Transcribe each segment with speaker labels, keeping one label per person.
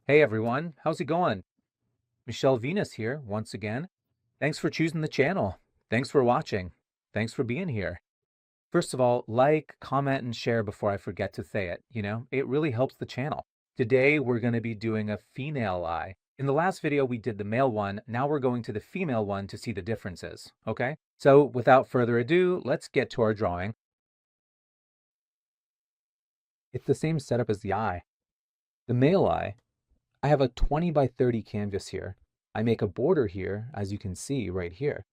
Speaker 1: Hey everyone, how's it going? Michelle Venus here once again. Thanks for choosing the channel. Thanks for watching. Thanks for being here. First of all, like, comment, and share before I forget to say it. It really helps the channel. Today we're going to be doing a female eye. In the last video we did the male one. Now we're going to the female one to see the differences. Okay? So without further ado, let's get to our drawing. It's the same setup as the eye. The male eye, I have a 20 by 30 canvas here. I make a border here, as you can see right here.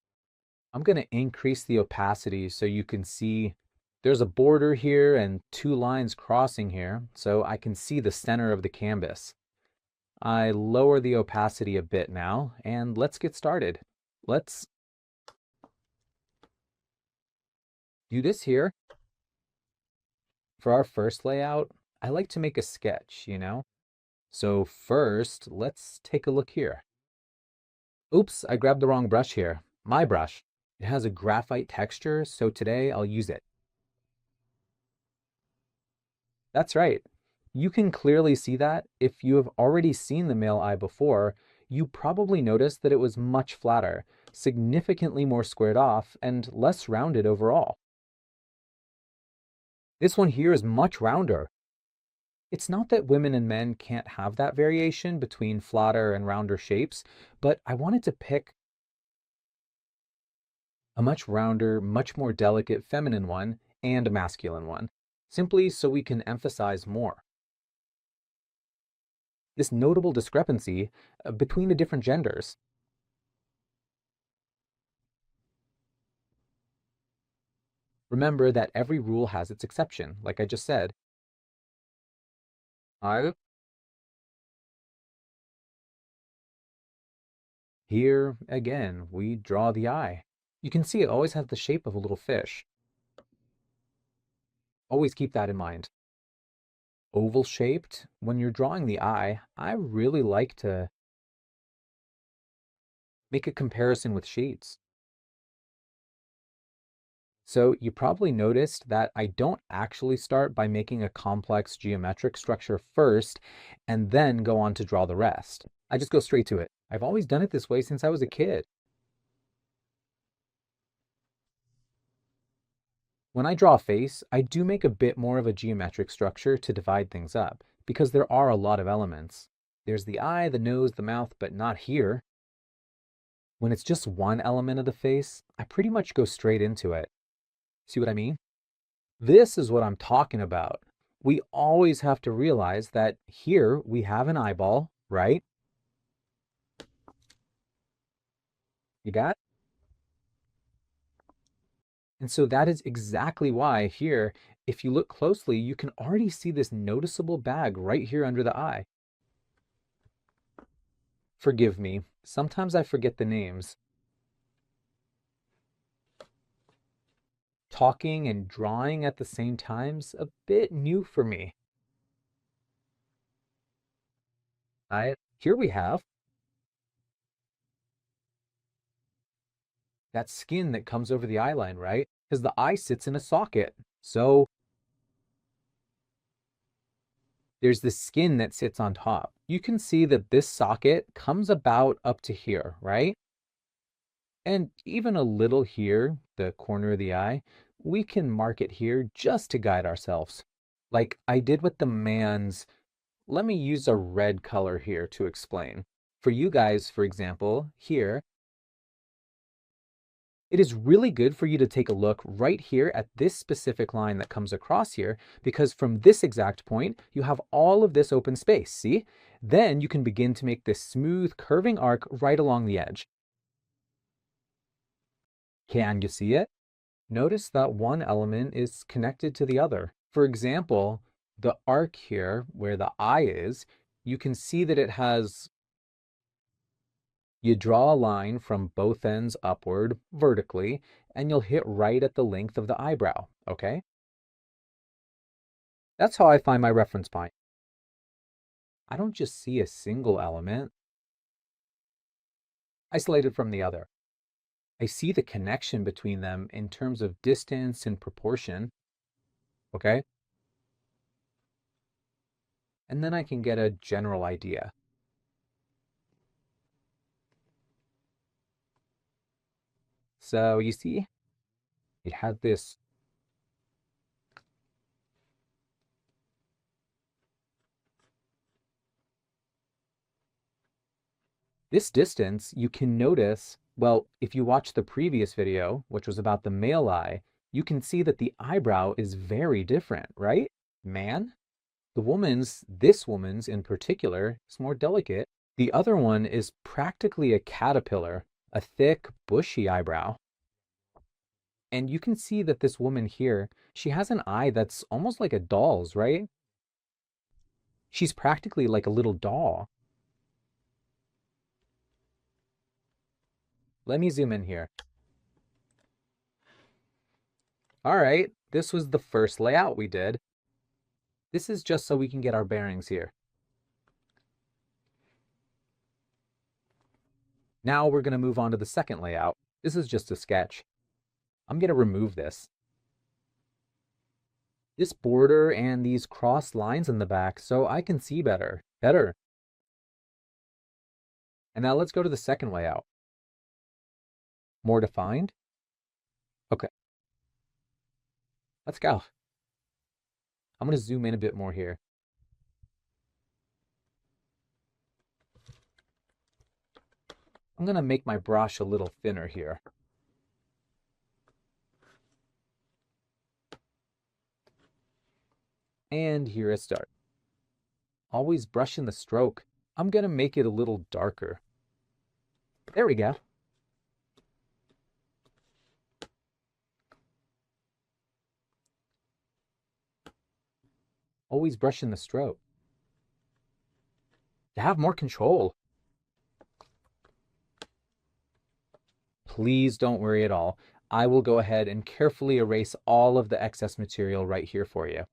Speaker 1: I'm going to increase the opacity so you can see there's a border here and two lines crossing here, so I can see the center of the canvas. I lower the opacity a bit now, and let's get started. Let's do this here. For our first layout, I like to make a sketch. So first, let's take a look here. Oops, I grabbed the wrong brush here. My brush. It has a graphite texture, so today I'll use it. That's right. You can clearly see that. If you have already seen the male eye before, you probably noticed that it was much flatter, significantly more squared off, and less rounded overall. This one here is much rounder. It's not that women and men can't have that variation between flatter and rounder shapes, but I wanted to pick a much rounder, much more delicate feminine one and a masculine one, simply so we can emphasize more. This notable discrepancy between the different genders. Remember that every rule has its exception, like I just said. Here, again, we draw the eye. You can see it always has the shape of a little fish. Always keep that in mind. Oval shaped, when you're drawing the eye, I really like to make a comparison with shades. So you probably noticed that I don't actually start by making a complex geometric structure first and then go on to draw the rest. I just go straight to it. I've always done it this way since I was a kid. When I draw a face, I do make a bit more of a geometric structure to divide things up, because there are a lot of elements. There's the eye, the nose, the mouth, but not here. When it's just one element of the face, I pretty much go straight into it. See what I mean? This is what I'm talking about. We always have to realize that here we have an eyeball, right? You got? And so that is exactly why here, if you look closely, you can already see this noticeable bag right here under the eye. Forgive me, sometimes I forget the names. Talking and drawing at the same time's a bit new for me. Here we have that skin that comes over the eye line, right? Because the eye sits in a socket. So there's the skin that sits on top. You can see that this socket comes about up to here, right? And even a little here, the corner of the eye, we can mark it here just to guide ourselves. Like I did with the man's. Let me use a red color here to explain. For you guys, for example, here, it is really good for you to take a look right here at this specific line that comes across here, because from this exact point, you have all of this open space, see? Then you can begin to make this smooth curving arc right along the edge. Can you see it? Notice that one element is connected to the other. For example, the arc here, where the eye is, you can see that it has. You draw a line from both ends upward vertically, and you'll hit right at the length of the eyebrow, okay? That's how I find my reference point. I don't just see a single element isolated from the other. I see the connection between them in terms of distance and proportion, okay? And then I can get a general idea. So you see, it had this. This distance, you can notice, well, if you watch the previous video, which was about the male eye, you can see that the eyebrow is very different, right? Man? This woman's in particular, is more delicate. The other one is practically a caterpillar, a thick, bushy eyebrow. And you can see that this woman here, she has an eye that's almost like a doll's, right? She's practically like a little doll. Let me zoom in here. All right, this was the first layout we did. This is just so we can get our bearings here. Now we're going to move on to the second layout. This is just a sketch. I'm going to remove this. This border and these crossed lines in the back so I can see better. And now let's go to the second layout. More defined. Okay, let's go. I'm going to zoom in a bit more here. I'm going to make my brush a little thinner here. And here I start. Always brushing the stroke. I'm going to make it a little darker. There we go. Always brushing the stroke. To have more control. Please don't worry at all. I will go ahead and carefully erase all of the excess material right here for you.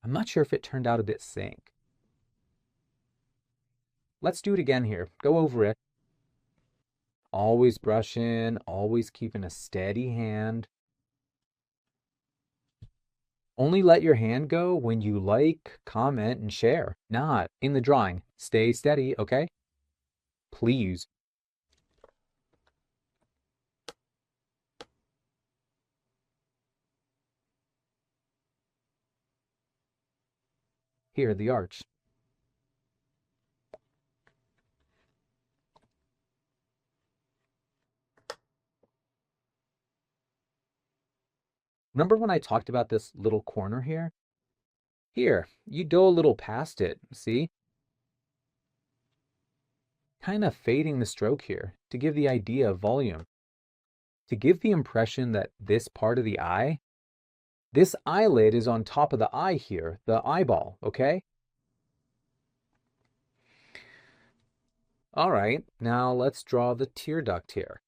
Speaker 1: I'm not sure if it turned out a bit sync. Let's do it again here. Go over it. Always brushing, always keeping a steady hand. Only let your hand go when you like, comment, and share. Not in the drawing. Stay steady, okay? Please. Here, the arch. Remember when I talked about this little corner here? Here, you go a little past it, see? Kind of fading the stroke here to give the idea of volume. To give the impression that this part of the eye, this eyelid is on top of the eye here, the eyeball, okay? All right, now let's draw the tear duct here.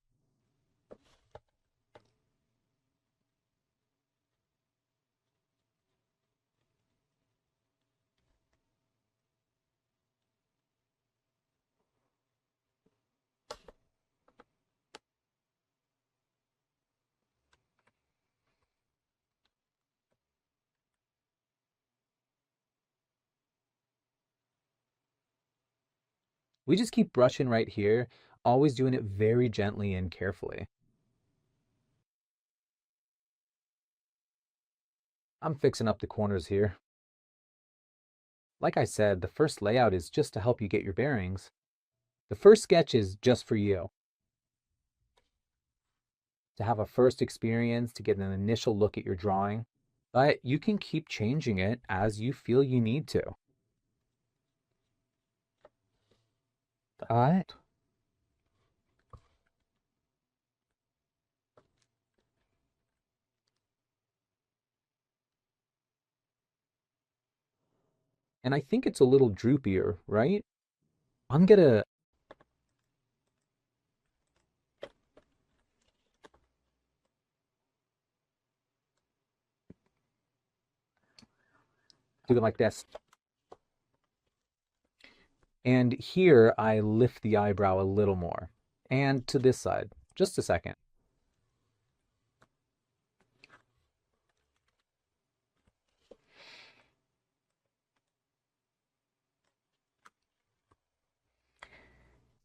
Speaker 1: We just keep brushing right here, always doing it very gently and carefully. I'm fixing up the corners here. Like I said, the first layout is just to help you get your bearings. The first sketch is just for you. To have a first experience, to get an initial look at your drawing. But you can keep changing it as you feel you need to. All right. And I think it's a little droopier, right? I'm gonna do it like this. And here I lift the eyebrow a little more. And to this side, Just a second.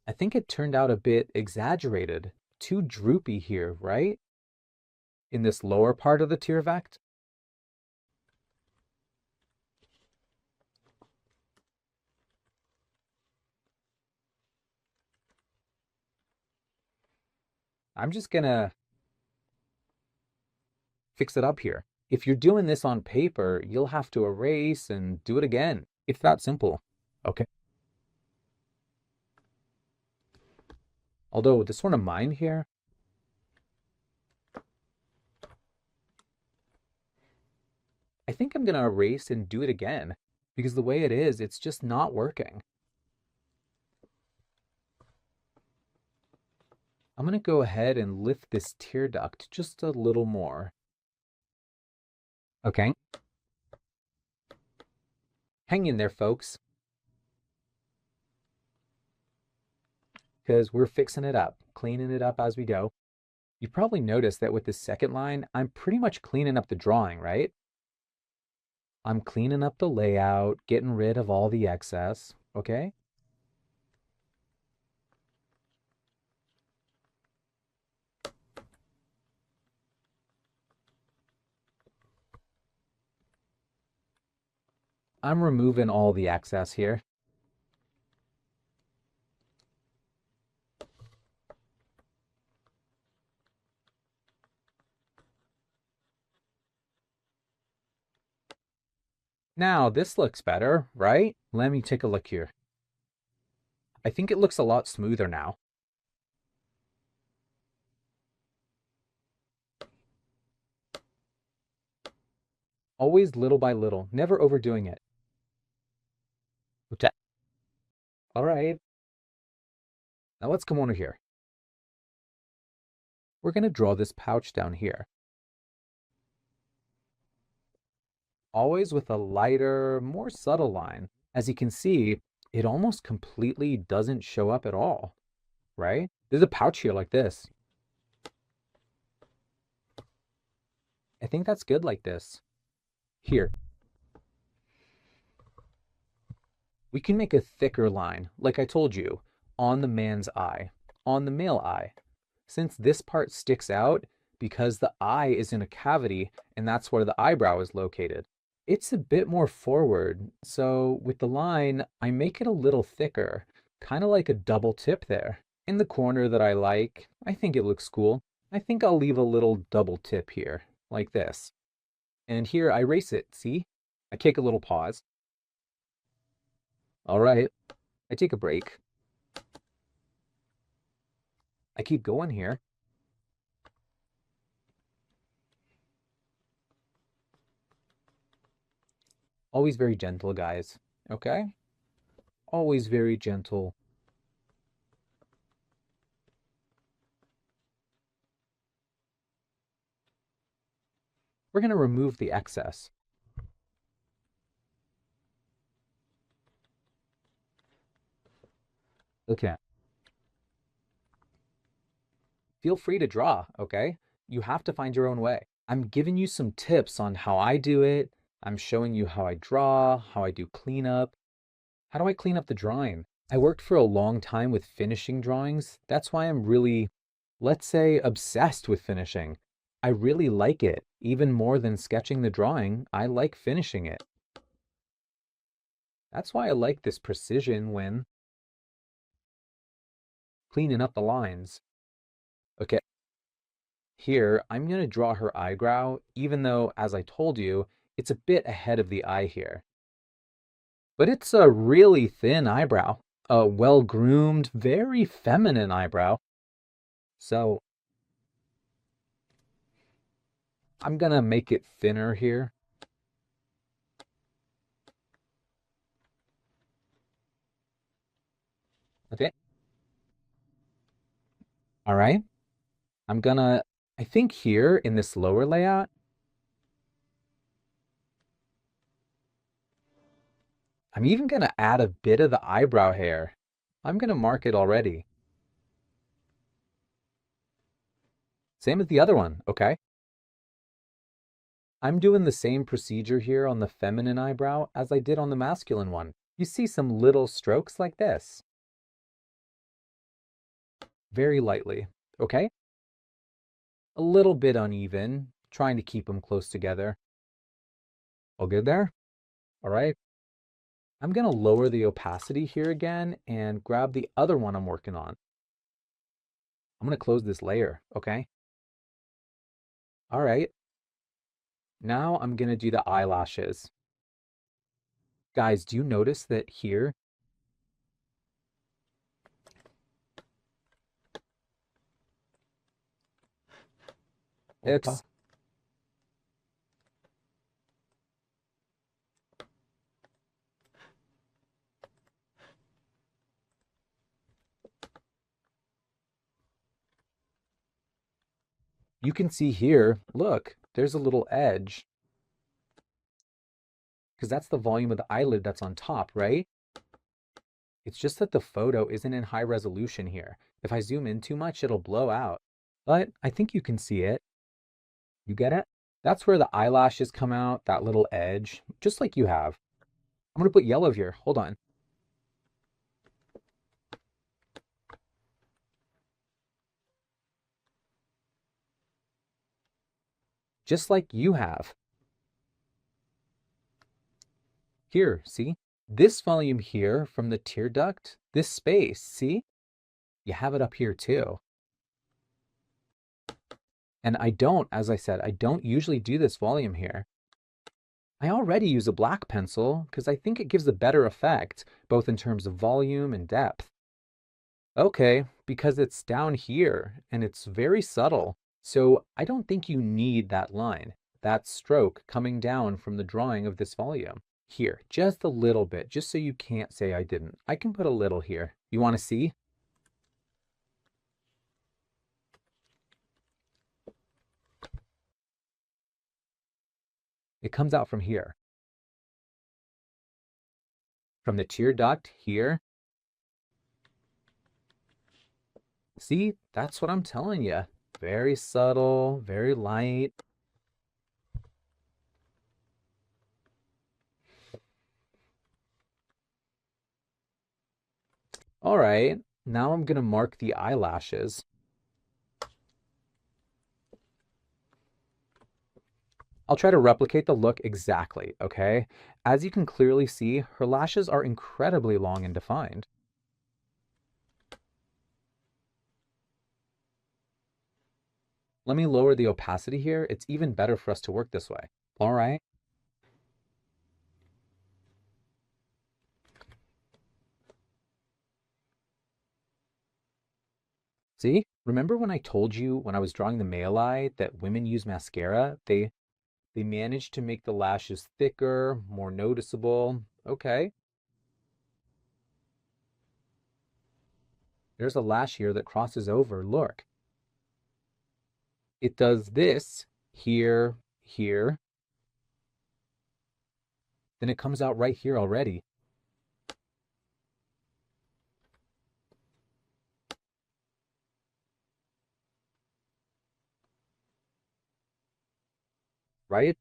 Speaker 1: I think it turned out a bit exaggerated, too droopy here, right? In this lower part of the tear vect. I'm just gonna fix it up here. If you're doing this on paper, you'll have to erase and do it again. It's that simple. Okay. Although this one of mine here, I think I'm gonna erase and do it again because the way it is, it's just not working. I'm gonna go ahead and lift this tear duct just a little more. Okay. Hang in there, folks, because we're fixing it up, cleaning it up as we go. You probably noticed that with this second line, I'm pretty much cleaning up the drawing, right? I'm cleaning up the layout, getting rid of all the excess, okay? I'm removing all the excess here. Now, this looks better, right? Let me take a look here. I think it looks a lot smoother now. Always little by little, never overdoing it. Okay. All right. Now let's come over here. We're going to draw this pouch down here. Always with a lighter, more subtle line. As you can see, it almost completely doesn't show up at all, right? There's a pouch here like this. I think that's good like this. Here, we can make a thicker line, like I told you, on the man's eye, on the male eye. Since this part sticks out because the eye is in a cavity and that's where the eyebrow is located. It's a bit more forward, so with the line, I make it a little thicker, kind of like a double tip there. In the corner that I like, I think it looks cool. I think I'll leave a little double tip here, like this. And here I erase it, see? I take a little pause. All right, I take a break. I keep going here. Always very gentle, guys. Okay? Always very gentle. We're going to remove the excess. Okay. Feel free to draw, okay? You have to find your own way. I'm giving you some tips on how I do it. I'm showing you how I draw, how I do cleanup. How do I clean up the drawing? I worked for a long time with finishing drawings. That's why I'm really, let's say, obsessed with finishing. I really like it. Even more than sketching the drawing, I like finishing it. That's why I like this precision when cleaning up the lines. Okay, here I'm going to draw her eyebrow, even though, as I told you, it's a bit ahead of the eye here. But it's a really thin eyebrow, a well-groomed, very feminine eyebrow. So I'm gonna make it thinner here. Okay. All right. I'm gonna, I think here in this lower layout, I'm even gonna add a bit of the eyebrow hair. I'm gonna mark it already. Same as the other one, okay? I'm doing the same procedure here on the feminine eyebrow as I did on the masculine one. You see some little strokes like this. Very lightly, okay? A little bit uneven, trying to keep them close together. All good there? All right. I'm going to lower the opacity here again and grab the other one I'm working on. I'm going to close this layer, okay? All right. Now I'm going to do the eyelashes. Guys, do you notice that here it's you can see here, look, there's a little edge because that's the volume of the eyelid that's on top, right? It's just that the photo isn't in high resolution here. If I zoom in too much, it'll blow out. But I think you can see it. You get it? That's where the eyelashes come out, that little edge, just like you have. I'm going to put yellow here. Hold on. Just like you have. Here, see? This volume here from the tear duct, this space, see? You have it up here too. And I don't, as I said, I don't usually do this volume here. I already use a black pencil because I think it gives a better effect, both in terms of volume and depth. Okay, because it's down here and it's very subtle. So I don't think you need that line, that stroke coming down from the drawing of this volume. Here, just a little bit, just so you can't say I didn't. I can put a little here. You want to see? It comes out from here. From the tear duct here. See, that's what I'm telling you. Very subtle, very light. All right, now I'm going to mark the eyelashes. I'll try to replicate the look exactly, okay? As you can clearly see, her lashes are incredibly long and defined. Let me lower the opacity here. It's even better for us to work this way. All right. See, remember when I told you when I was drawing the male eye that women use mascara? They manage to make the lashes thicker, more noticeable. Okay. There's a lash here that crosses over. Look. It does this here, here. Then it comes out right here already. Right?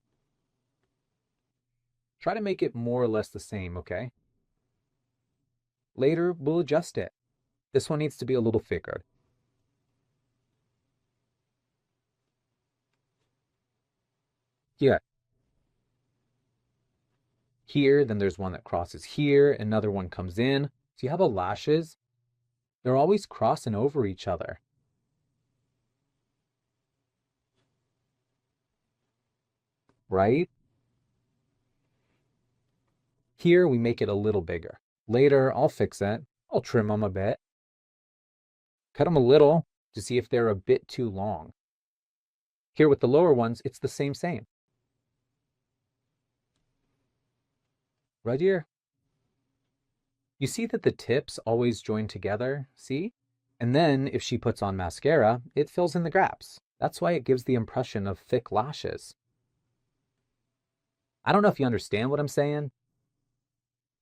Speaker 1: Try to make it more or less the same, okay? Later, we'll adjust it. This one needs to be a little thicker. Yeah. Here, then there's one that crosses here, another one comes in. See how the lashes, they're always crossing over each other. Right? Here, we make it a little bigger. Later, I'll fix it. I'll trim them a bit. Cut them a little to see if they're a bit too long. Here with the lower ones, it's the same. Right here. You see that the tips always join together, see? And then if she puts on mascara, it fills in the gaps. That's why it gives the impression of thick lashes. I don't know if you understand what I'm saying.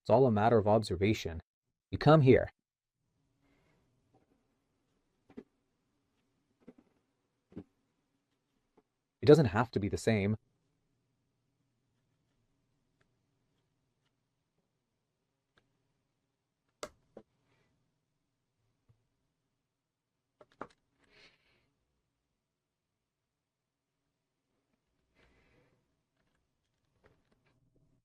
Speaker 1: It's all a matter of observation. You come here. It doesn't have to be the same.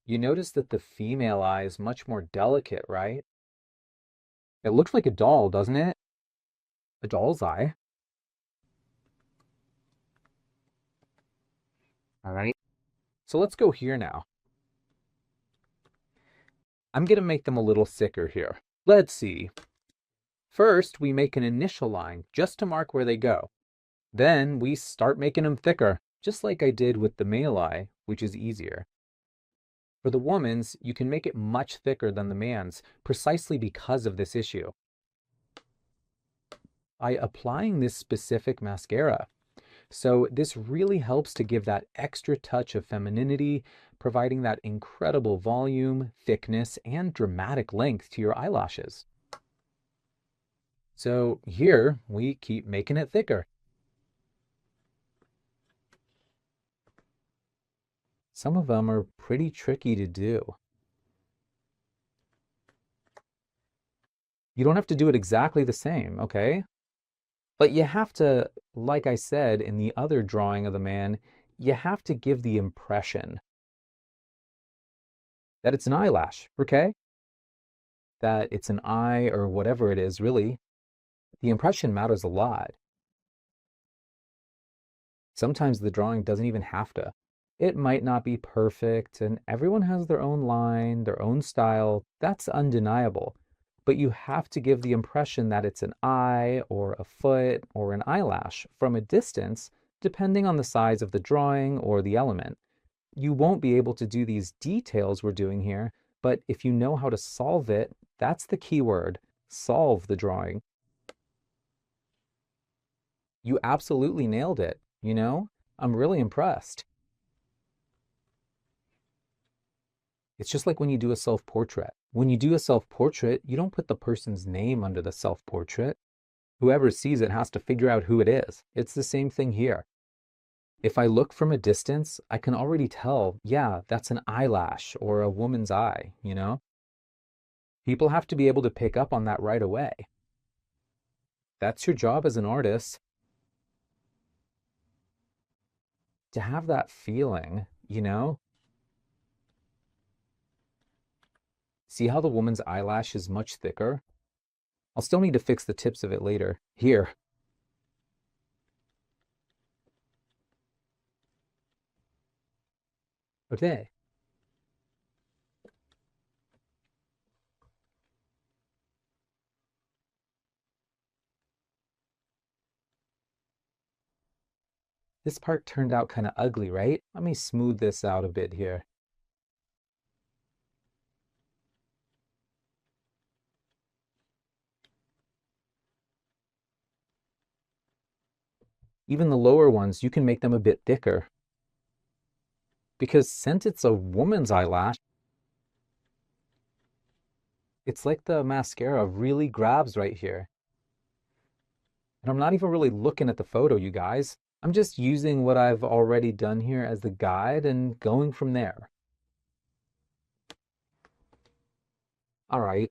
Speaker 1: You notice that the female eye is much more delicate, right? It looks like a doll, doesn't it? A doll's eye. All right. So let's go here now. I'm going to make them a little thicker here. Let's see. First, we make an initial line just to mark where they go. Then we start making them thicker, just like I did with the male eye, which is easier. For the woman's, you can make it much thicker than the man's, precisely because of this issue. By applying this specific mascara. So this really helps to give that extra touch of femininity, providing that incredible volume, thickness, and dramatic length to your eyelashes. So here we keep making it thicker. Some of them are pretty tricky to do. You don't have to do it exactly the same, okay? But you have to, like I said in the other drawing of the man, you have to give the impression that it's an eyelash, okay? That it's an eye or whatever it is, really. The impression matters a lot. Sometimes the drawing doesn't even have to. It might not be perfect, and everyone has their own line, their own style. That's undeniable. But you have to give the impression that it's an eye or a foot or an eyelash from a distance, depending on the size of the drawing or the element. You won't be able to do these details we're doing here, but if you know how to solve it, that's the key word, solve the drawing. You absolutely nailed it, you know? I'm really impressed. It's just like when you do a self-portrait. When you do a self-portrait, you don't put the person's name under the self-portrait. Whoever sees it has to figure out who it is. It's the same thing here. If I look from a distance, I can already tell, yeah, that's an eyelash or a woman's eye, you know? People have to be able to pick up on that right away. That's your job as an artist, to have that feeling, you know? See how the woman's eyelash is much thicker? I'll still need to fix the tips of it later. Here. Okay. This part turned out kind of ugly, right? Let me smooth this out a bit here. Even the lower ones, you can make them a bit thicker. Because since it's a woman's eyelash, it's like the mascara really grabs right here. And I'm not even really looking at the photo, you guys. I'm just using what I've already done here as the guide and going from there. All right.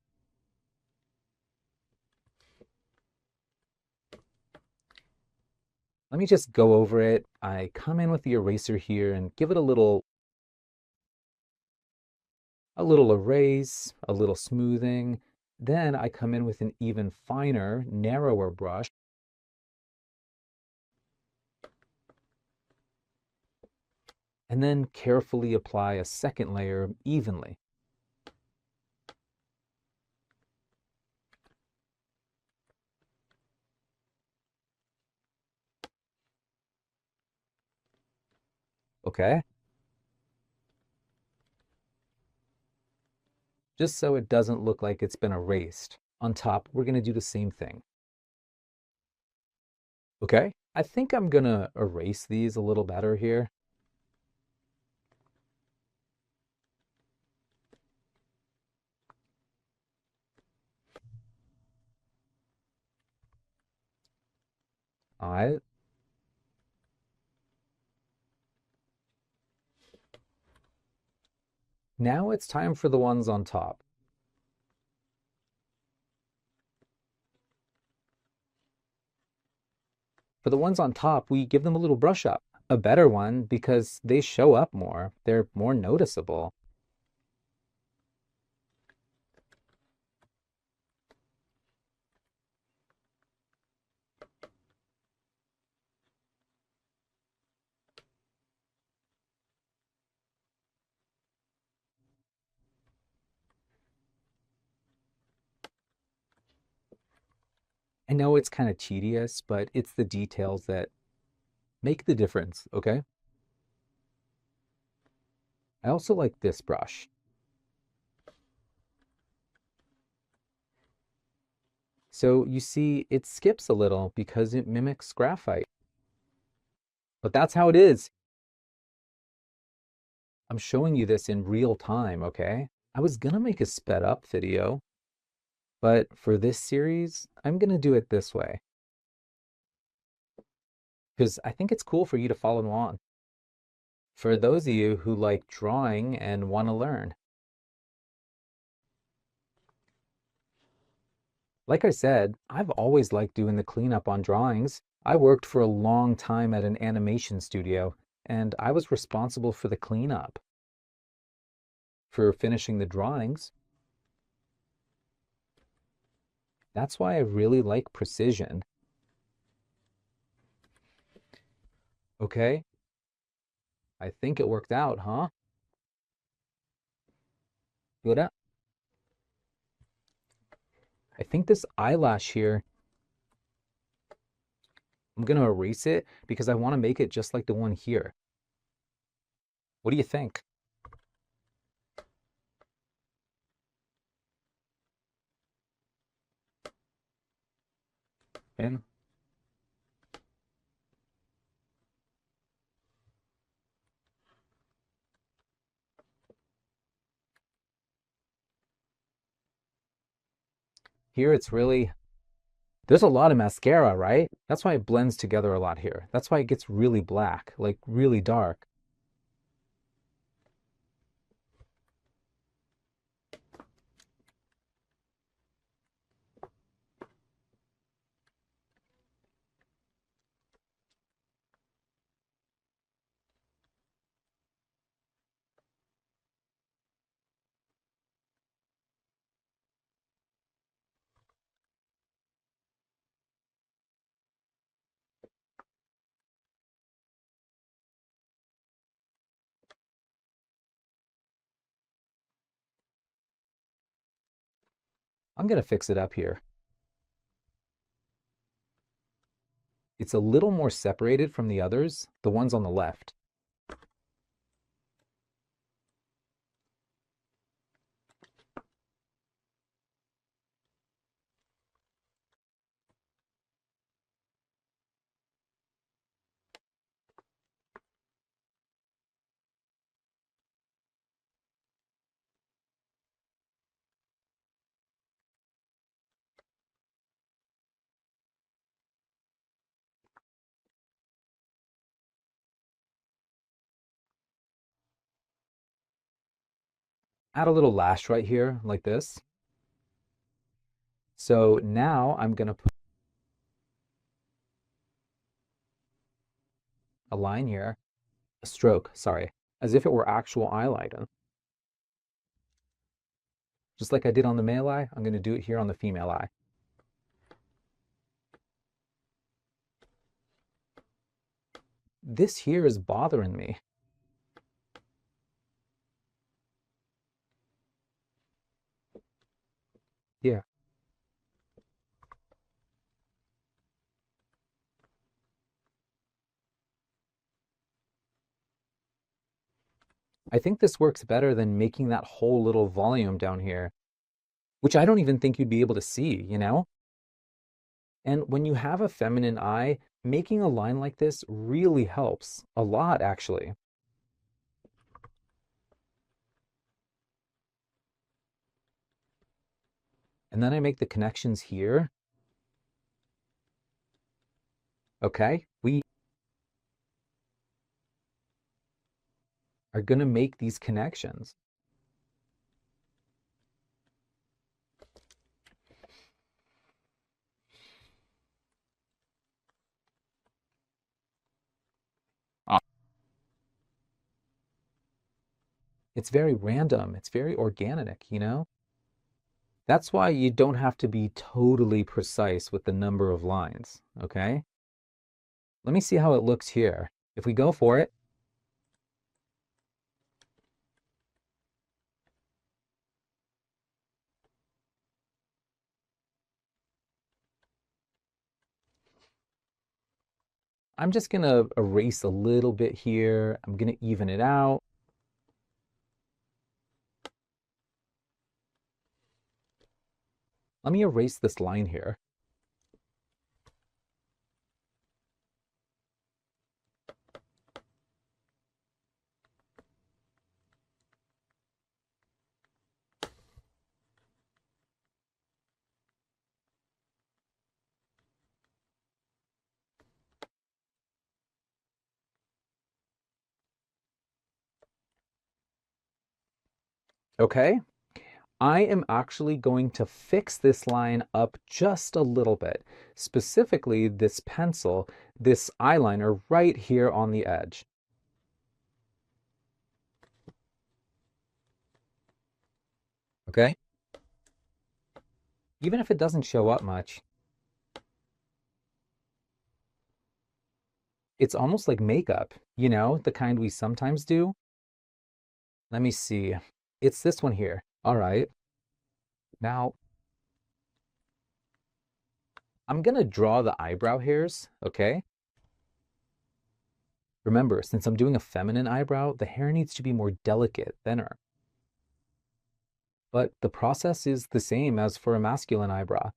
Speaker 1: Let me just go over it. I come in with the eraser here and give it a little erase, a little smoothing. Then I come in with an even finer, narrower brush. And then carefully apply a second layer evenly. Okay? Just so it doesn't look like it's been erased. On top, we're going to do the same thing. Okay? I think I'm going to erase these a little better here. All right. Now it's time for the ones on top. For the ones on top, we give them a little brush up. A better one because they show up more. They're more noticeable. I know it's kind of tedious, but it's the details that make the difference, okay? I also like this brush. So you see, it skips a little because it mimics graphite. But that's how it is. I'm showing you this in real time, okay? I was gonna make a sped up video, but for this series, I'm gonna do it this way because I think it's cool for you to follow along. For those of you who like drawing and want to learn. Like I said, I've always liked doing the cleanup on drawings. I worked for a long time at an animation studio, and I was responsible for the cleanup, for finishing the drawings. That's why I really like precision. Okay, I think it worked out, huh? Good. I think this eyelash here, I'm gonna erase it because I want to make it just like the one here. What do you think? And here it's really, there's a lot of mascara, right? That's why it blends together a lot here. That's why it gets really black, like really dark. I'm gonna fix it up here. It's a little more separated from the others, the ones on the left. Add a little lash right here, like this. So now I'm gonna put a line here, a stroke, sorry, as if it were actual eyeliner. Just like I did on the male eye, I'm gonna do it here on the female eye. This here is bothering me. Yeah, I think this works better than making that whole little volume down here, which I don't even think you'd be able to see, you know? And when you have a feminine eye, making a line like this really helps a lot, actually. And then I make the connections here. Okay, we are going to make these connections. It's very random. It's very organic, you know? That's why you don't have to be totally precise with the number of lines, okay? Let me see how it looks here. If we go for it, I'm just gonna erase a little bit here. I'm gonna even it out. Let me erase this line here. Okay, I am actually going to fix this line up just a little bit, specifically this pencil, this eyeliner right here on the edge. Okay? Even if it doesn't show up much, it's almost like makeup, you know, the kind we sometimes do. Let me see. It's this one here. All right. Now, I'm gonna draw the eyebrow hairs, okay? Remember, since I'm doing a feminine eyebrow, the hair needs to be more delicate, thinner. But the process is the same as for a masculine eyebrow.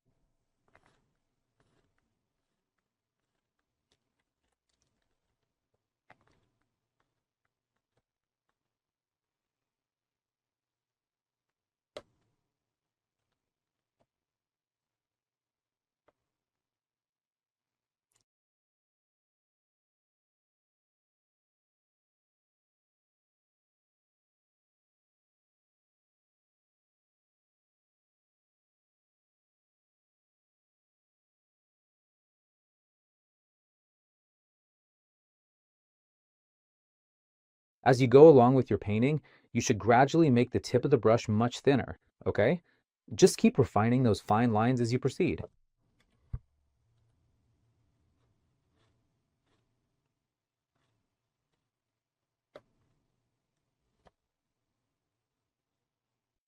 Speaker 1: As you go along with your painting, you should gradually make the tip of the brush much thinner, okay? Just keep refining those fine lines as you proceed.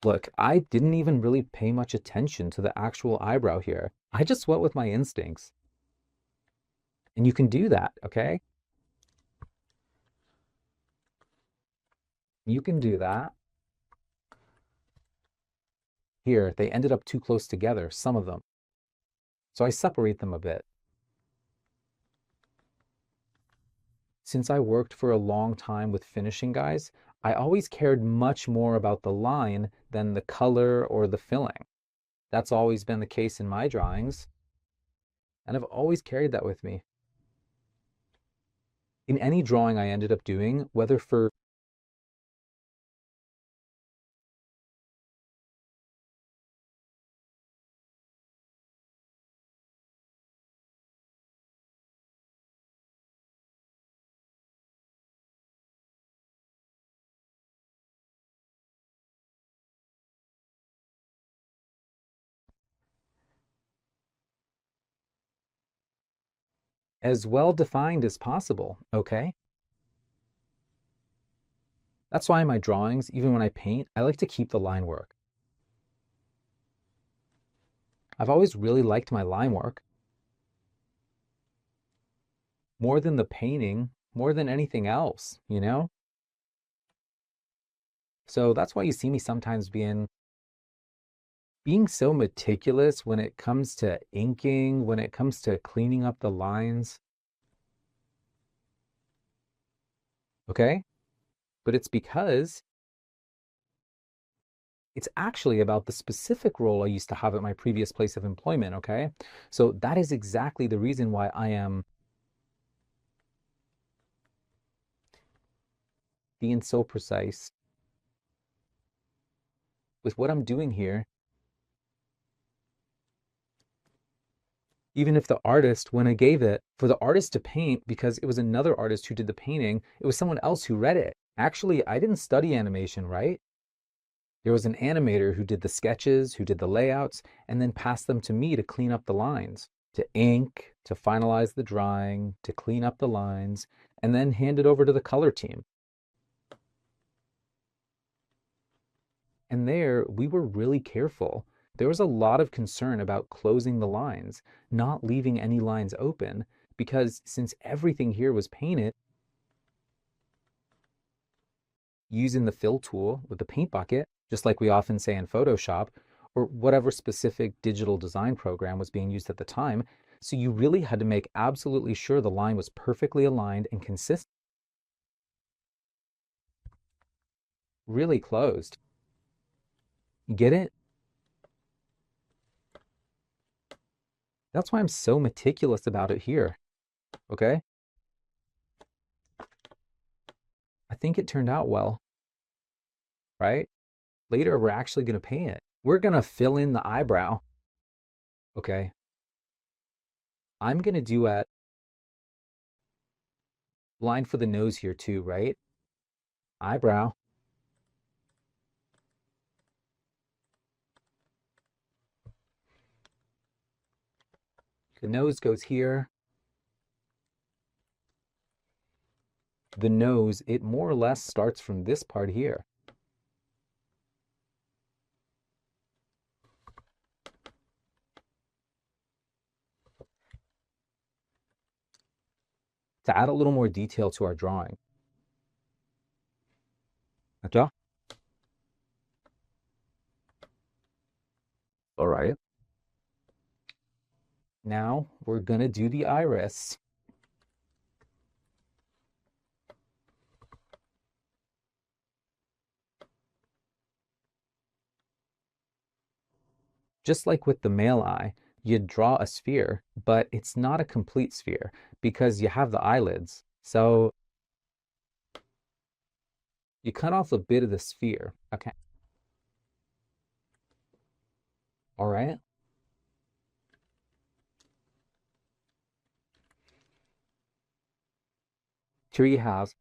Speaker 1: Look, I didn't even really pay much attention to the actual eyebrow here. I just went with my instincts. And you can do that, okay? You can do that. Here, they ended up too close together, some of them. So I separate them a bit. Since I worked for a long time with finishing guys, I always cared much more about the line than the color or the filling. That's always been the case in my drawings, and I've always carried that with me. In any drawing I ended up doing, whether for as well defined as possible, okay? That's why in my drawings, even when I paint, I like to keep the line work. I've always really liked my line work more than the painting, more than anything else, you know? So that's why you see me sometimes being so meticulous when it comes to inking, when it comes to cleaning up the lines, okay? But it's because it's actually about the specific role I used to have at my previous place of employment, okay? So that is exactly the reason why I am being so precise with what I'm doing here. Even if the artist, when I gave it for the artist to paint, because it was another artist who did the painting, it was someone else who read it. Actually, I didn't study animation, right? There was an animator who did the sketches, who did the layouts, and then passed them to me to clean up the lines, to ink, to finalize the drawing, to clean up the lines, and then hand it over to the color team. And there, we were really careful. There was a lot of concern about closing the lines, not leaving any lines open, because since everything here was painted, using the fill tool with the paint bucket, just like we often say in Photoshop, or whatever specific digital design program was being used at the time. So you really had to make absolutely sure the line was perfectly aligned and consistent, really closed. You get it? That's why I'm so meticulous about it here. Okay? I think it turned out well, right? Later, we're actually going to paint it. We're going to fill in the eyebrow. Okay? I'm going to do a line for the nose here too, right? Eyebrow. The nose goes here. The nose, it more or less starts from this part here. To add a little more detail to our drawing. 맞죠? All right. Now we're gonna do the iris. Just like with the male eye, you draw a sphere, but it's not a complete sphere because you have the eyelids. So you cut off a bit of the sphere. Okay. All right. Here you have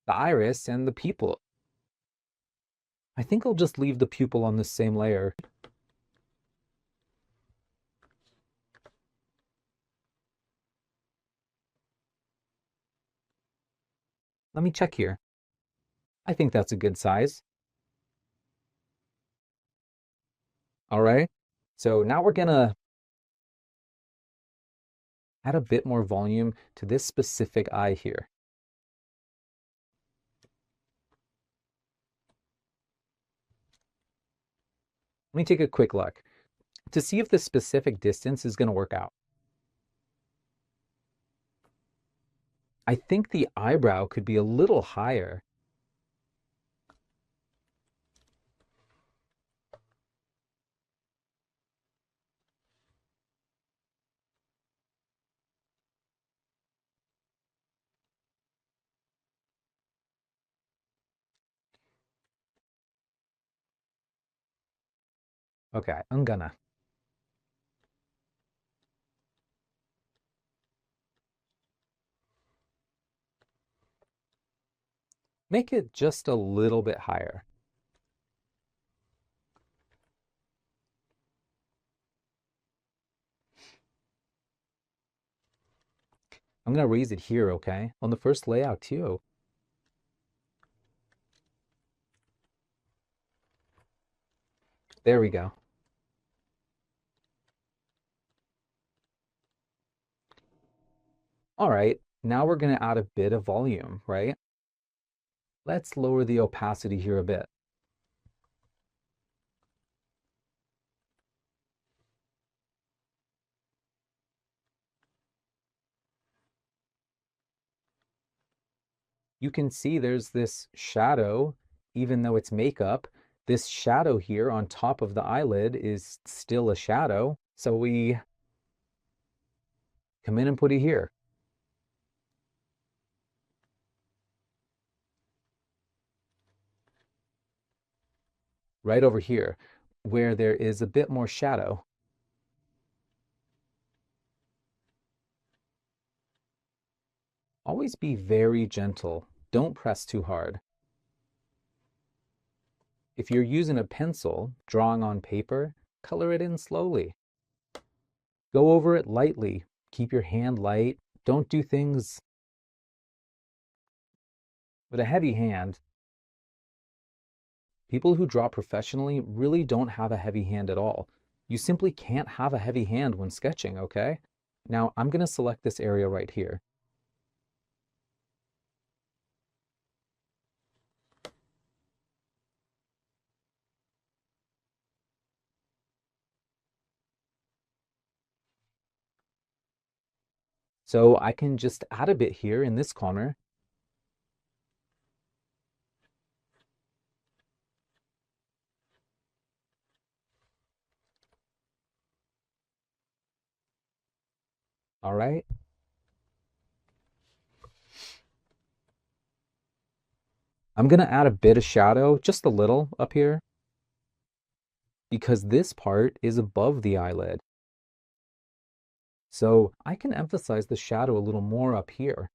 Speaker 1: the iris and the pupil. I think I'll just leave the pupil on the same layer. Let me check here. I think that's a good size. All right. So now we're gonna add a bit more volume to this specific eye here. Let me take a quick look to see if the specific distance is going to work out. I think the eyebrow could be a little higher. Okay, I'm gonna make it just a little bit higher. I'm gonna raise it here, okay? On the first layout too. There we go. All right, now we're gonna add a bit of volume, right? Let's lower the opacity here a bit. You can see there's this shadow, even though it's makeup. This shadow here on top of the eyelid is still a shadow. So we come in and put it here. Right over here, where there is a bit more shadow. Always be very gentle. Don't press too hard. If you're using a pencil, drawing on paper, color it in slowly. Go over it lightly. Keep your hand light. Don't do things with a heavy hand. People who draw professionally really don't have a heavy hand at all. You simply can't have a heavy hand when sketching, okay? Now I'm going to select this area right here. So I can just add a bit here in this corner. All right. I'm going to add a bit of shadow, just a little up here, because this part is above the eyelid. So I can emphasize the shadow a little more up here.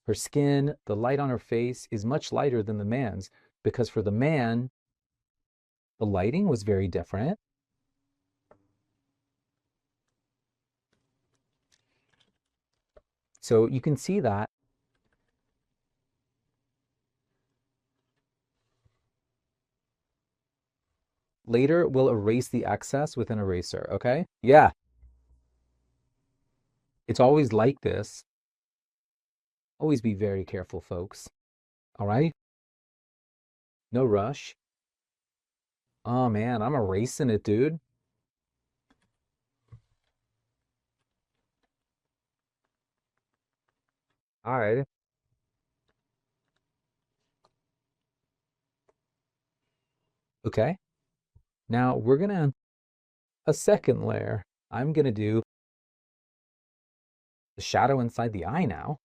Speaker 1: Her skin, the light on her face is much lighter than the man's, because for the man, the lighting was very different. So you can see that. Later, we'll erase the excess with an eraser, okay? Yeah, it's always like this. Always be very careful, folks. All right? No rush. Oh man, I'm erasing it, dude. All right. Okay. Now we're gonna a second layer. I'm gonna do the shadow inside the eye now.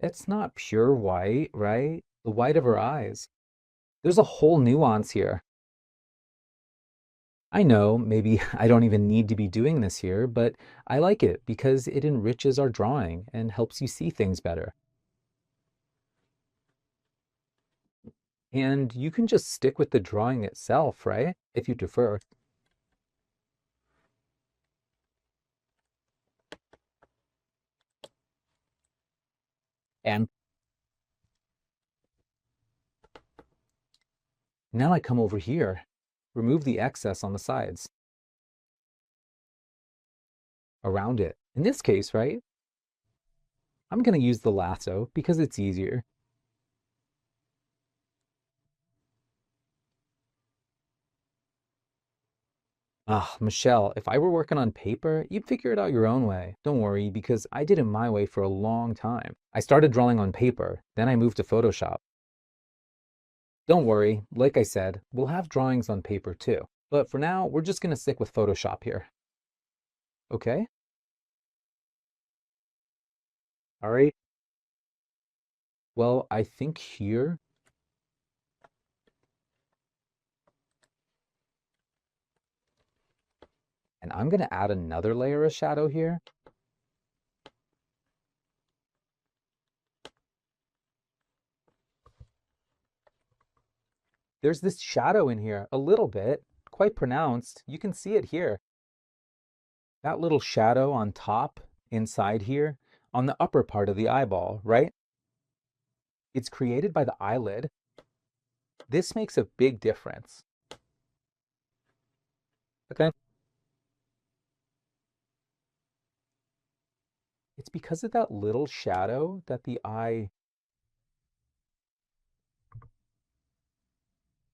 Speaker 1: It's not pure white, right? The white of her eyes. There's a whole nuance here. I know maybe I don't even need to be doing this here, but I like it because it enriches our drawing and helps you see things better. And you can just stick with the drawing itself, right? If you prefer. And now I come over here, remove the excess on the sides around it. In this case, right, I'm going to use the lasso because it's easier. Ah, Michelle, if I were working on paper, you'd figure it out your own way. Don't worry, because I did it my way for a long time. I started drawing on paper, then I moved to Photoshop. Don't worry, like I said, we'll have drawings on paper too. But for now, we're just going to stick with Photoshop here. Okay? All right. Well, I think here, and I'm going to add another layer of shadow here. There's this shadow in here, a little bit, quite pronounced. You can see it here. That little shadow on top, inside here, on the upper part of the eyeball, right? It's created by the eyelid. This makes a big difference. Okay? It's because of that little shadow that the eye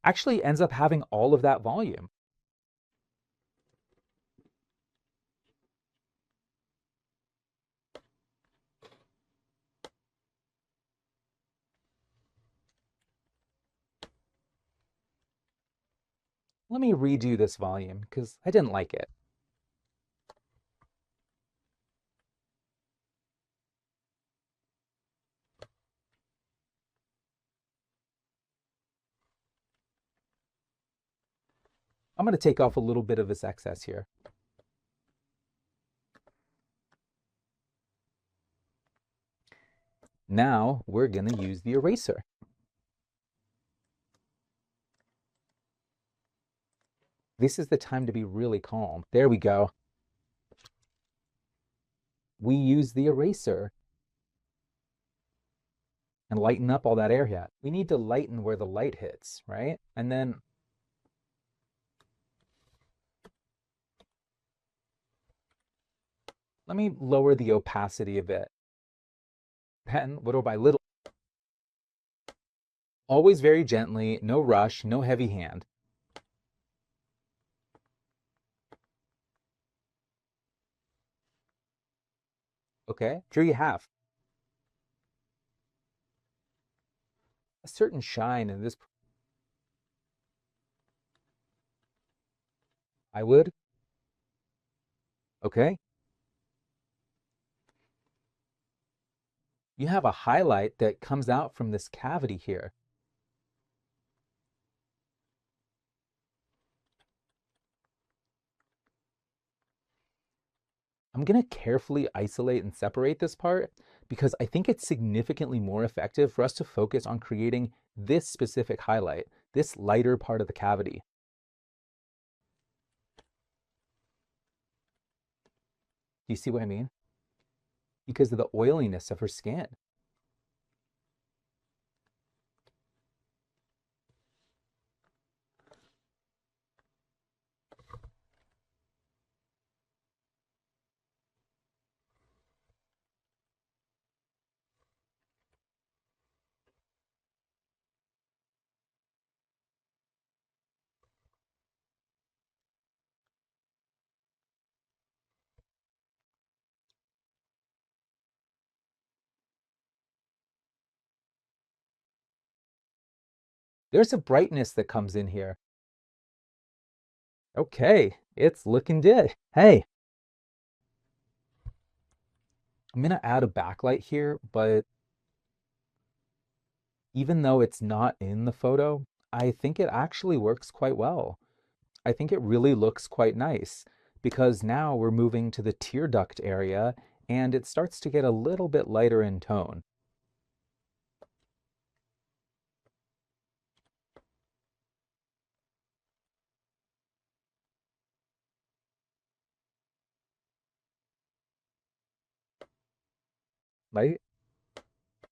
Speaker 1: actually ends up having all of that volume. Let me redo this volume because I didn't like it. I'm going to take off a little bit of this excess here. Now we're going to use the eraser. This is the time to be really calm. There we go. We use the eraser and lighten up all that airhead. We need to lighten where the light hits, right? And then let me lower the opacity a bit. Then, little by little, always very gently, no rush, no heavy hand. Okay, here you have a certain shine in this. I would. Okay. You have a highlight that comes out from this cavity here. I'm going to carefully isolate and separate this part because I think it's significantly more effective for us to focus on creating this specific highlight, this lighter part of the cavity. Do you see what I mean? Because of the oiliness of her skin. There's a brightness that comes in here. Okay, it's looking good. Hey, I'm gonna add a backlight here, but even though it's not in the photo, I think it actually works quite well. I think it really looks quite nice because now we're moving to the tear duct area and it starts to get a little bit lighter in tone. Right?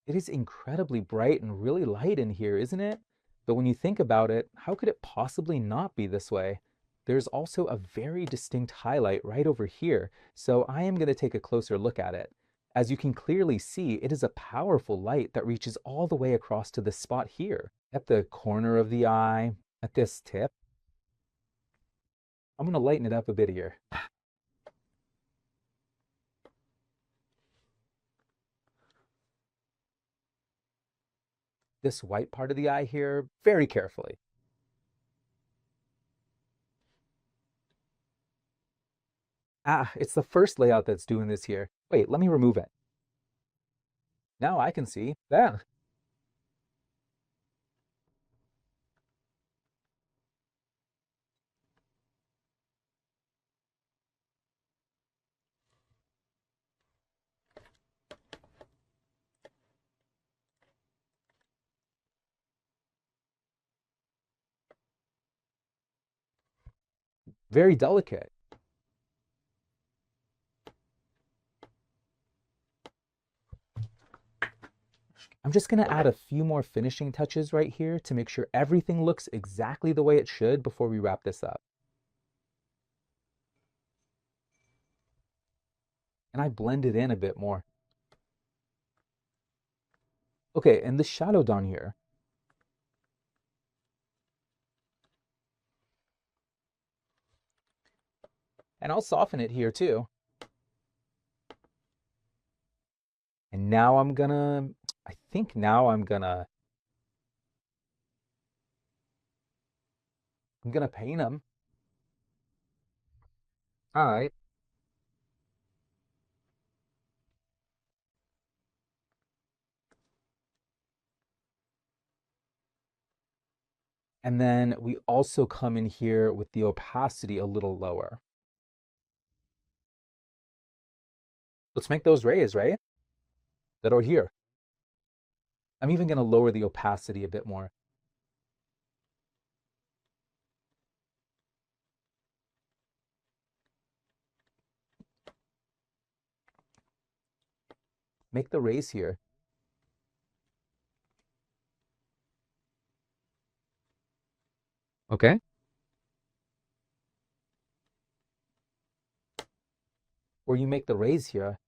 Speaker 1: It is incredibly bright and really light in here, isn't it? But when you think about it, how could it possibly not be this way? There's also a very distinct highlight right over here, so I am going to take a closer look at it. As you can clearly see, it is a powerful light that reaches all the way across to this spot here, at the corner of the eye, at this tip. I'm going to lighten it up a bit here. This white part of the eye here, very carefully. Ah, it's the first layout that's doing this here. Wait, let me remove it. Now I can see that. Very delicate. I'm just going to add a few more finishing touches right here to make sure everything looks exactly the way it should before we wrap this up. And I blend it in a bit more. Okay, and the shadow down here. And I'll soften it here too. And now I think now I'm gonna paint them. All right. And then we also come in here with the opacity a little lower. Let's make those rays, right? That are here. I'm even going to lower the opacity a bit more. Make the rays here. Okay? Or you make the rays here.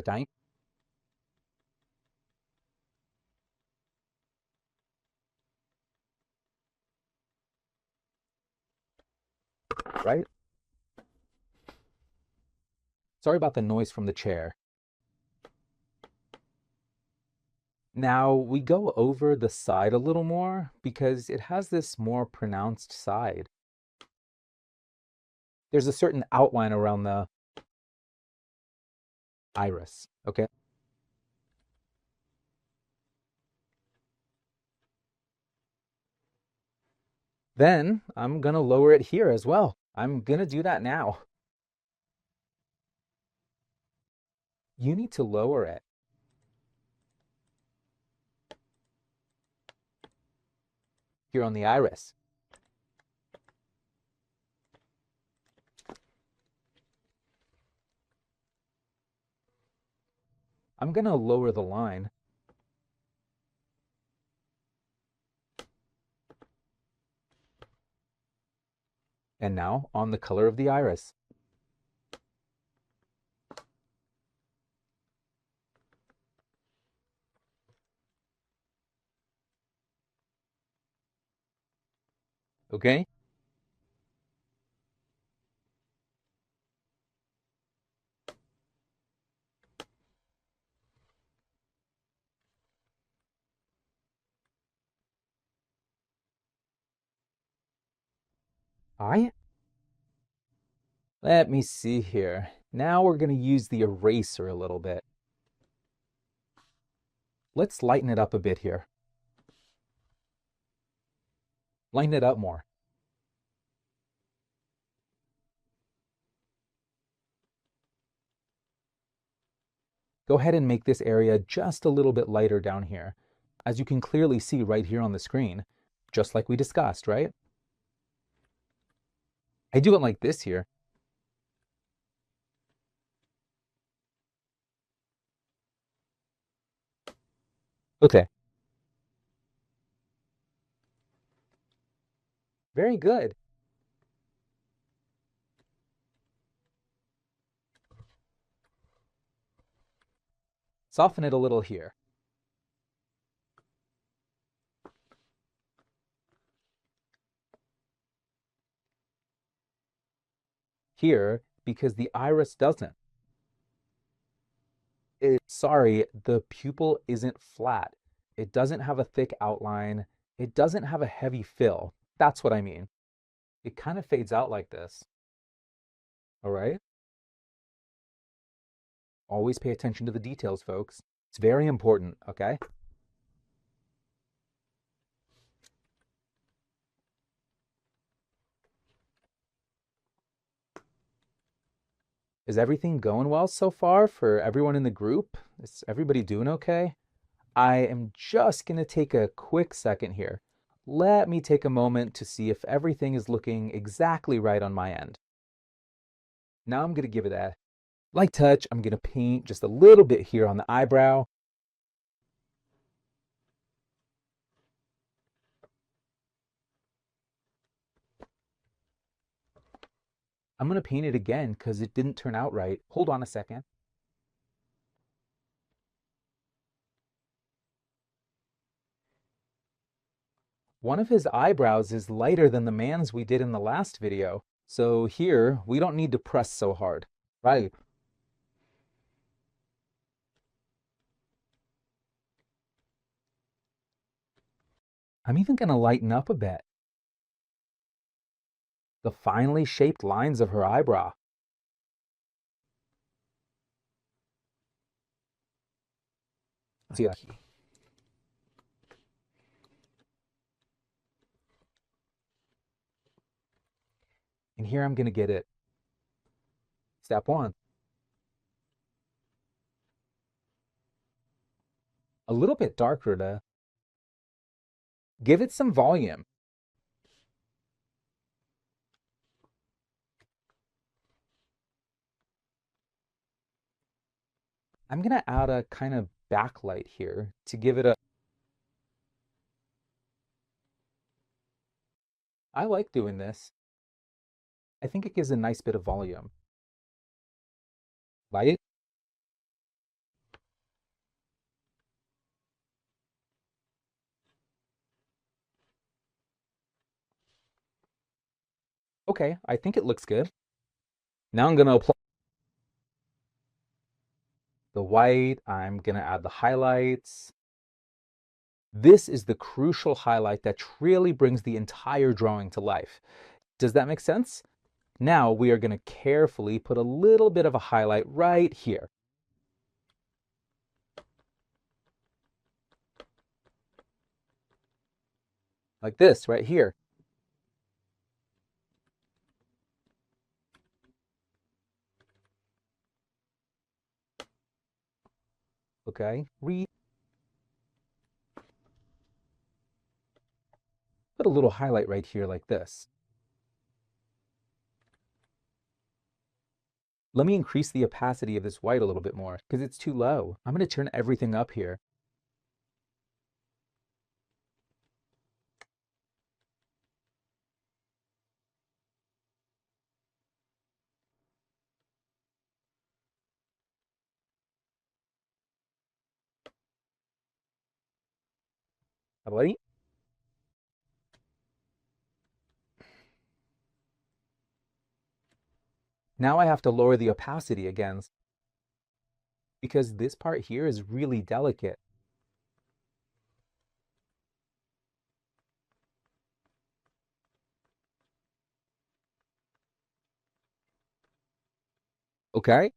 Speaker 1: Right? Right? Sorry about the noise from the chair. Now we go over the side a little more because it has this more pronounced side. There's a certain outline around the iris, okay? Then I'm gonna lower it here as well. I'm gonna do that now. You need to lower it here on the iris. I'm gonna lower the line. And now on the color of the iris. Okay? I Let me see here. Now we're gonna use the eraser a little bit. Let's lighten it up a bit here. Lighten it up more. Go ahead and make this area just a little bit lighter down here, as you can clearly see right here on the screen, just like we discussed, right? I do it like this here. Okay, very good. Soften it a little here. Here, because the iris doesn't. Sorry, the pupil isn't flat. It doesn't have a thick outline. It doesn't have a heavy fill. That's what I mean. It kind of fades out like this. All right? Always pay attention to the details, folks. It's very important, okay? Is everything going well so far for everyone in the group? Is everybody doing okay? I am just going to take a quick second here. Let me take a moment to see if everything is looking exactly right on my end. Now I'm going to give it a light touch. I'm going to paint just a little bit here on the eyebrow. I'm going to paint it again because it didn't turn out right. Hold on a second. One of his eyebrows is lighter than the man's we did in the last video. So here, we don't need to press so hard. Right. I'm even going to lighten up a bit. the finely shaped lines of her eyebrow. See that? And here I'm going to get it. Step one, a little bit darker to give it some volume. I'm going to add a kind of backlight here to give it a. I like doing this. I think it gives a nice bit of volume. Light. Okay, I think it looks good. Now I'm going to apply the white. I'm going to add the highlights. This is the crucial highlight that really brings the entire drawing to life. Does that make sense? Now we are going to carefully put a little bit of a highlight right here. Like this right here. Okay, put a little highlight right here like this. Let me increase the opacity of this white a little bit more because it's too low. I'm going to turn everything up here. Buddy. Now I have to lower the opacity again because this part here is really delicate. Okay?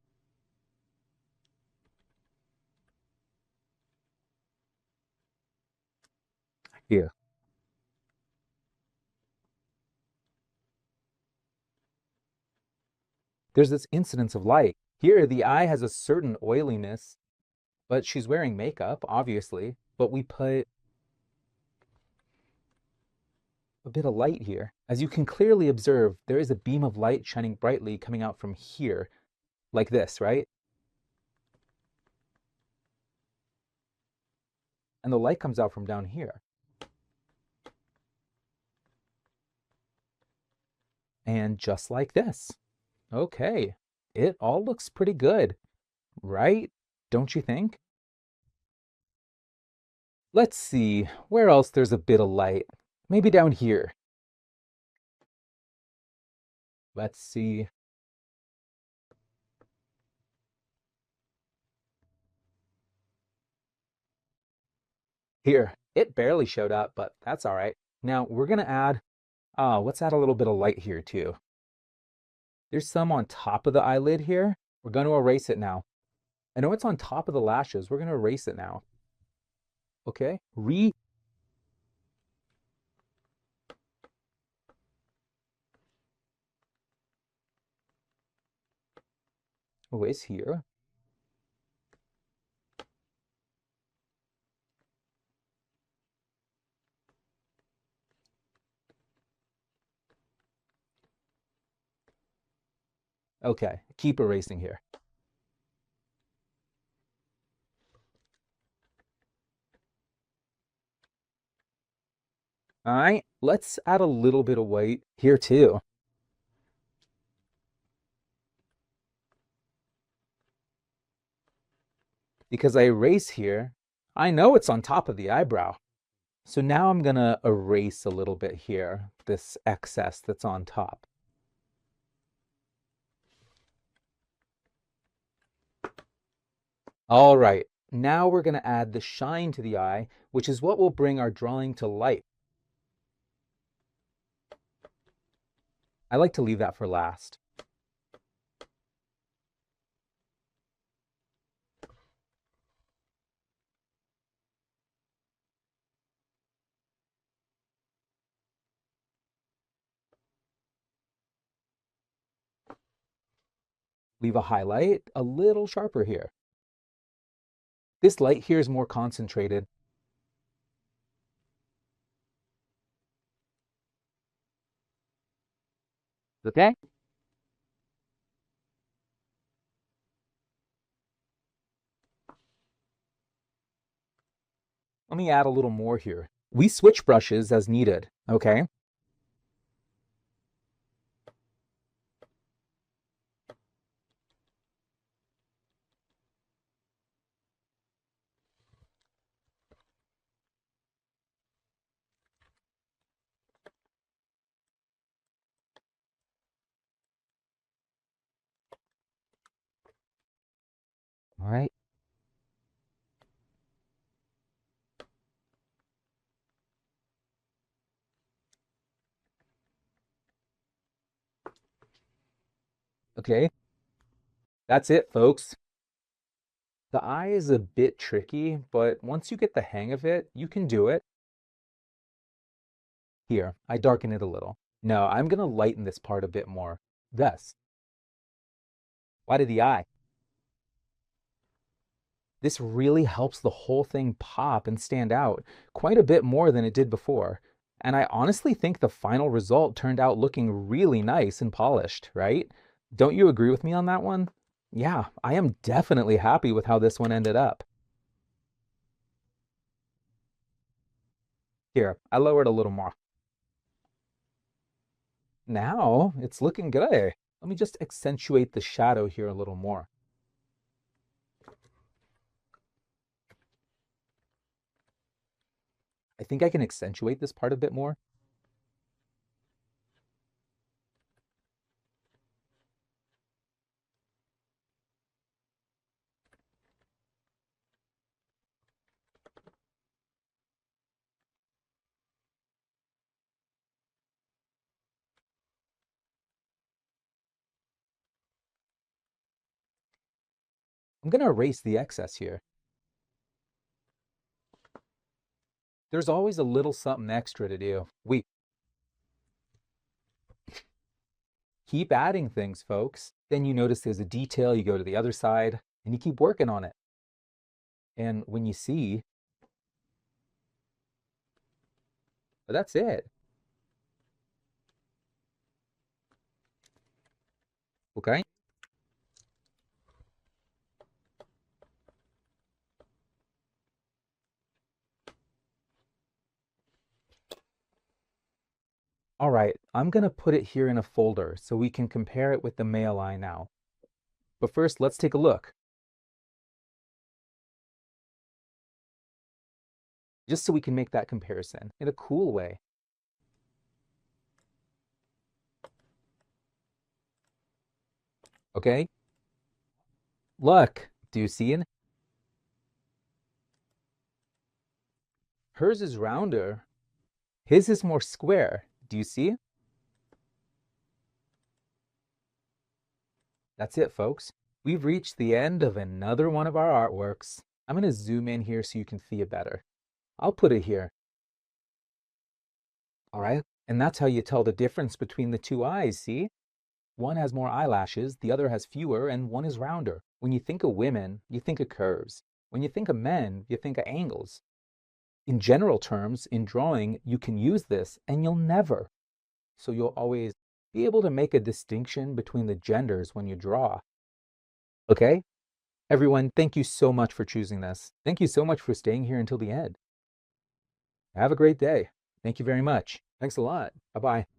Speaker 1: Here. There's this incidence of light. Here, the eye has a certain oiliness, but she's wearing makeup, obviously. But we put a bit of light here. As you can clearly observe, there is a beam of light shining brightly coming out from here, like this, right? And the light comes out from down here. And just like this. Okay, it all looks pretty good, right? Don't you think? Let's see, where else there's a bit of light? Maybe down here. Let's see. Here, it barely showed up, but that's all right. Now we're gonna add, let's add a little bit of light here too. There's some on top of the eyelid here. We're gonna erase it now. I know it's on top of the lashes. We're gonna erase it now. Okay, erase here. Okay, keep erasing here. All right, let's add a little bit of white here too. Because I erase here, I know it's on top of the eyebrow. So now I'm gonna erase a little bit here, this excess that's on top. All right, now we're gonna add the shine to the eye, which is what will bring our drawing to life. I like to leave that for last. Leave a highlight a little sharper here. This light here is more concentrated. Okay? Let me add a little more here. We switch brushes as needed, okay? All right. Okay. That's it, folks. The eye is a bit tricky, but once you get the hang of it, you can do it. Here, I darken it a little. No, I'm gonna lighten this part a bit more. Thus, why did the eye? This really helps the whole thing pop and stand out quite a bit more than it did before. And I honestly think the final result turned out looking really nice and polished, right? Don't you agree with me on that one? Yeah, I am definitely happy with how this one ended up. Here, I lowered a little more. Now it's looking good. Let me just accentuate the shadow here a little more. I think I can accentuate this part a bit more. I'm going to erase the excess here. There's always a little something extra to do. We keep adding things, folks. Then you notice there's a detail, you go to the other side, and you keep working on it. And when you see, well, that's it. Okay? All right, I'm going to put it here in a folder so we can compare it with the male eye now. But first, let's take a look, just so we can make that comparison in a cool way. Okay? Look, do you see it? Hers is rounder. His is more square. Do you see? That's it, folks. We've reached the end of another one of our artworks. I'm going to zoom in here so you can see it better. I'll put it here. All right. And that's how you tell the difference between the two eyes, see? One has more eyelashes, the other has fewer, and one is rounder. When you think of women, you think of curves. When you think of men, you think of angles. In general terms, in drawing, you can use this and you'll never. So you'll always be able to make a distinction between the genders when you draw. Okay? Everyone, thank you so much for choosing this. Thank you so much for staying here until the end. Have a great day. Thank you very much. Thanks a lot. Bye bye.